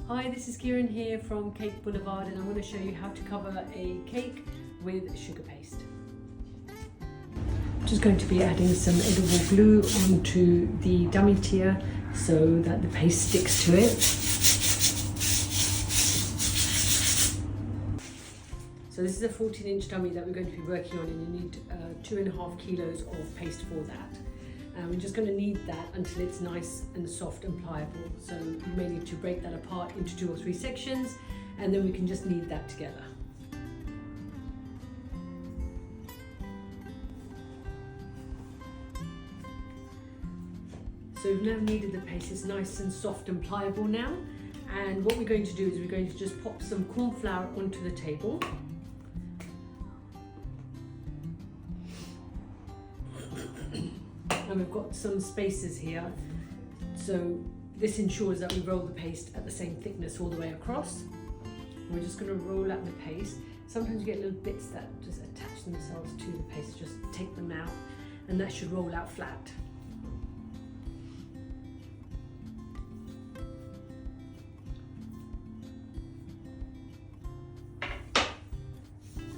Hi, this is Kieran here from Cake Boulevard, and I'm going to show you how to cover a cake with sugar paste. I'm just going to be adding some edible glue onto the dummy tier so that the paste sticks to it. So this is a 14-inch dummy that we're going to be working on, and you need 2.5 kilos of paste for that. We're just going to knead that until it's nice and soft and pliable. So you may need to break that apart into 2 or 3 sections, and then we can just knead that together. So we've now kneaded the paste. It's nice and soft and pliable now. And what we're going to do is we're going to just pop some corn flour onto the table. And we've got some spaces here, so this ensures that we roll the paste at the same thickness all the way across. And we're just going to roll out the paste. Sometimes you get little bits that just attach themselves to the paste, just take them out, and that should roll out flat.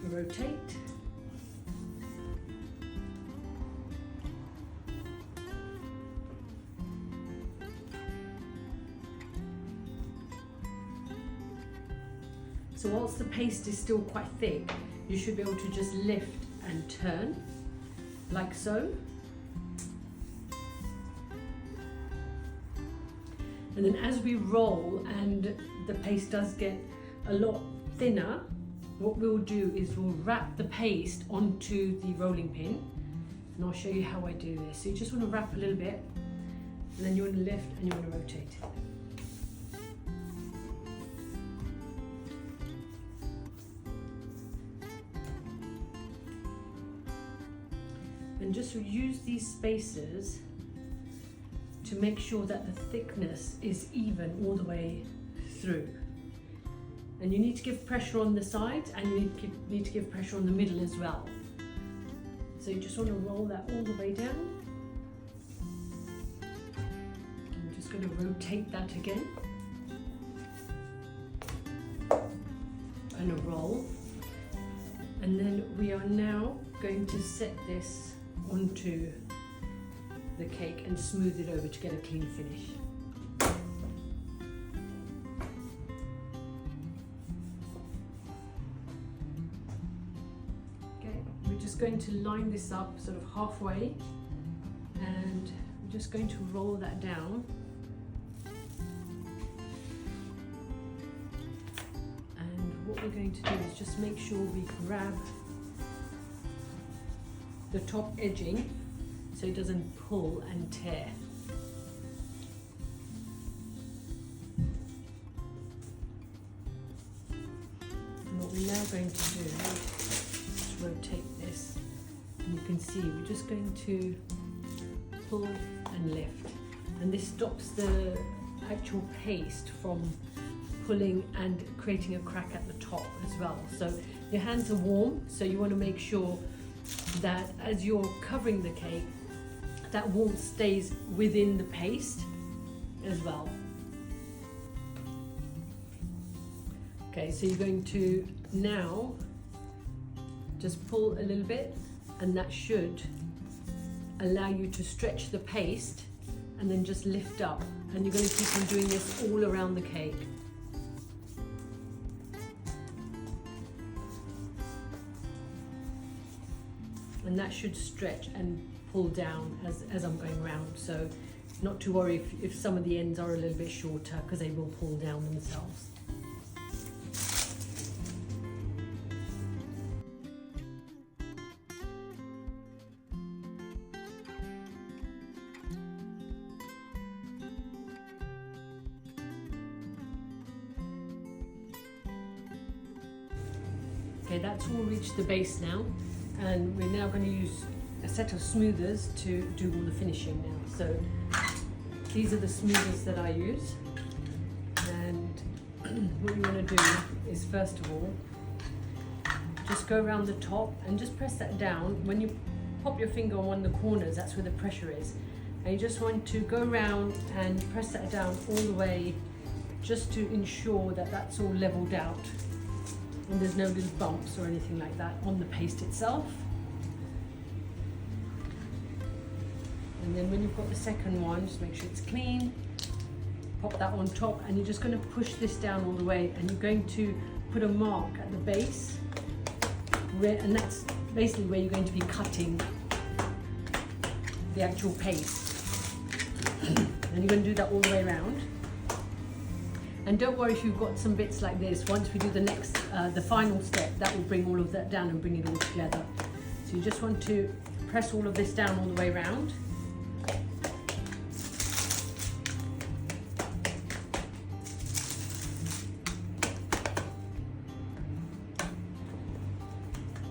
Rotate. So whilst the paste is still quite thick, you should be able to just lift and turn, like so. And then as we roll and the paste does get a lot thinner, what we'll do is we'll wrap the paste onto the rolling pin, and I'll show you how I do this. So you just want to wrap a little bit, and then you want to lift and you want to rotate. And just use these spaces to make sure that the thickness is even all the way through. And you need to give pressure on the sides, and you need to give pressure on the middle as well. So you just want to roll that all the way down. I'm just going to rotate that again. And a roll. And then we are now going to set this onto the cake and smooth it over to get a clean finish. Okay, we're just going to line this up sort of halfway, and we're just going to roll that down. And what we're going to do is just make sure we grab the top edging so it doesn't pull and tear. And what we're now going to do is rotate this, and you can see we're just going to pull and lift, and this stops the actual paste from pulling and creating a crack at the top as well. So your hands are warm, so you want to make sure that as you're covering the cake, that warmth stays within the paste as well. Okay, so you're going to now just pull a little bit, and that should allow you to stretch the paste and then just lift up. And you're going to keep on doing this all around the cake. And that should stretch and pull down as I'm going around. So not to worry if some of the ends are a little bit shorter, because they will pull down themselves. Okay, that's all reached the base now. And we're now going to use a set of smoothers to do all the finishing now. So these are the smoothers that I use. And what you want to do is, first of all, just go around the top and just press that down. When you pop your finger on one of the corners, that's where the pressure is. And you just want to go around and press that down all the way just to ensure that that's all leveled out and there's no little bumps or anything like that on the paste itself. And then when you've got the second one, just make sure it's clean, pop that on top, and you're just going to push this down all the way, and you're going to put a mark at the base, and that's basically where you're going to be cutting the actual paste. And you're going to do that all the way around. And don't worry if you've got some bits like this. Once we do the final step, that will bring all of that down and bring it all together. So you just want to press all of this down all the way around.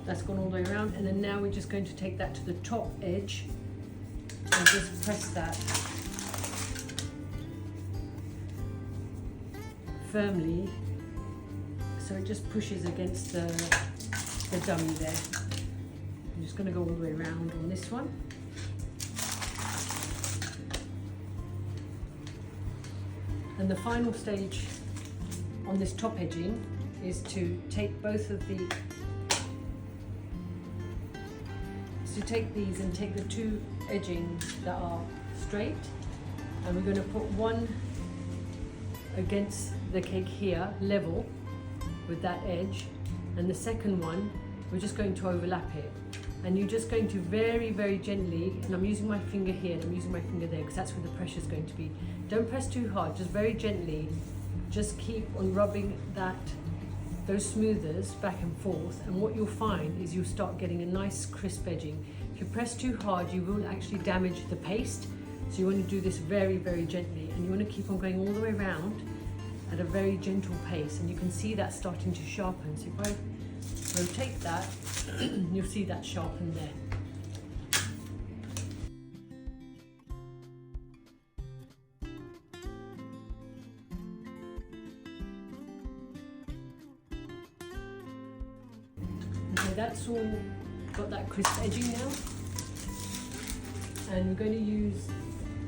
That's gone all the way around, and then now we're just going to take that to the top edge and just press that firmly so it just pushes against the dummy there. I'm just going to go all the way around on this one. And the final stage on this top edging is to take both of the take these and take the two edgings that are straight, and we're going to put one against the cake here, level with that edge, and the second one we're just going to overlap it. And you're just going to very, very gently, and I'm using my finger here and I'm using my finger there because that's where the pressure is going to be. Don't press too hard, just very gently, just keep on rubbing those smoothers back and forth, and what you'll find is you'll start getting a nice crisp edging. If you press too hard, you will actually damage the paste, so you want to do this very, very gently, and you want to keep on going all the way around at a very gentle pace, and you can see that starting to sharpen. So if I rotate that, you'll see that sharpen there. Okay, that's all got that crisp edging now. And we're going to use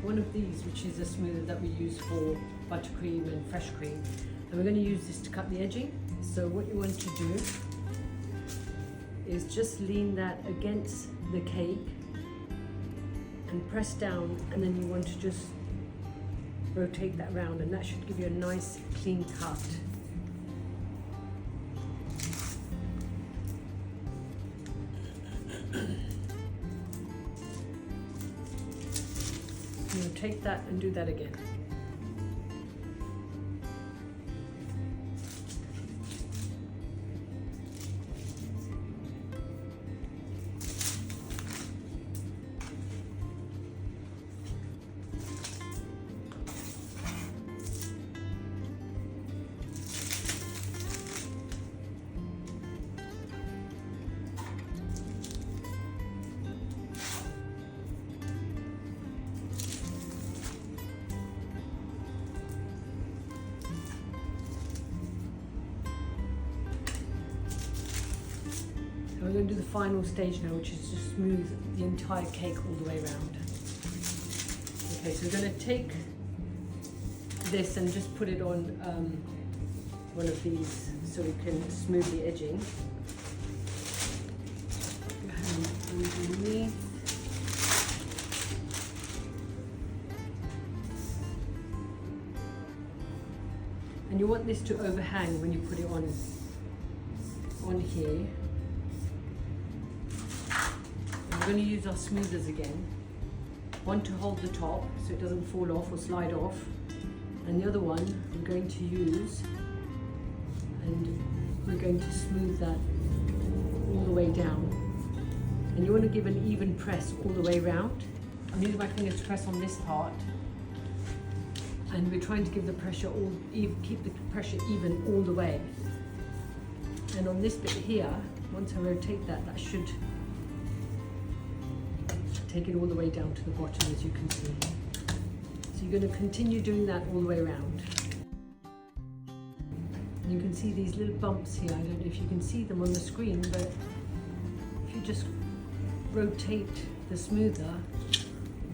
one of these, which is a smoother that we use for buttercream and fresh cream. And we're going to use this to cut the edging. So what you want to do is just lean that against the cake and press down, and then you want to just rotate that round, and that should give you a nice clean cut. You take that and do that again. We're going to do the final stage now, which is to smooth the entire cake all the way around. Okay, so we're going to take this and just put it on one of these so we can smooth the edging. And underneath. And you want this to overhang when you put it on here. We're going to use our smoothers again. One to hold the top so it doesn't fall off or slide off, and the other one we're going to use, and we're going to smooth that all the way down. And you want to give an even press all the way around. I'm using my finger to press on this part, and we're trying to give the pressure keep the pressure even all the way. And on this bit here, once I rotate that, that should take it all the way down to the bottom, as you can see. So you're going to continue doing that all the way around. And you can see these little bumps here. I don't know if you can see them on the screen, but if you just rotate the smoother,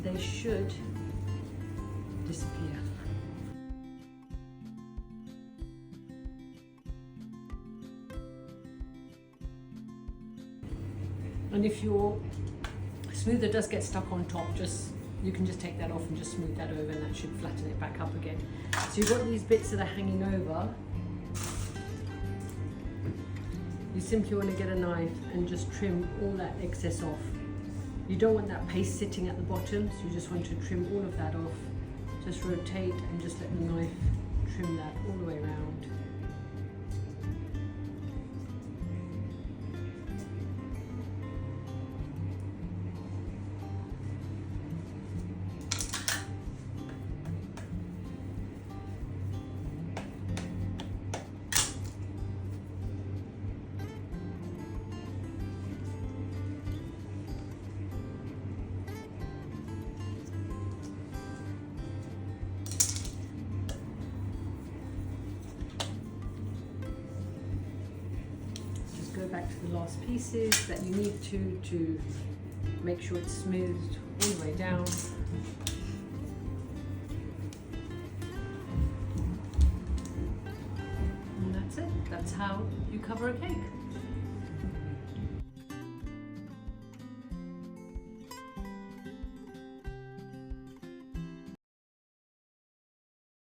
they should disappear. And if your smoother does get stuck on top, you can just take that off and just smooth that over, and that should flatten it back up again. So you've got these bits that are hanging over. You simply want to get a knife and just trim all that excess off. You don't want that paste sitting at the bottom, so you just want to trim all of that off. Just rotate and just let the knife trim that all the way around. Go back to the last pieces that you need to make sure it's smoothed all the way down. And that's it. That's how you cover a cake.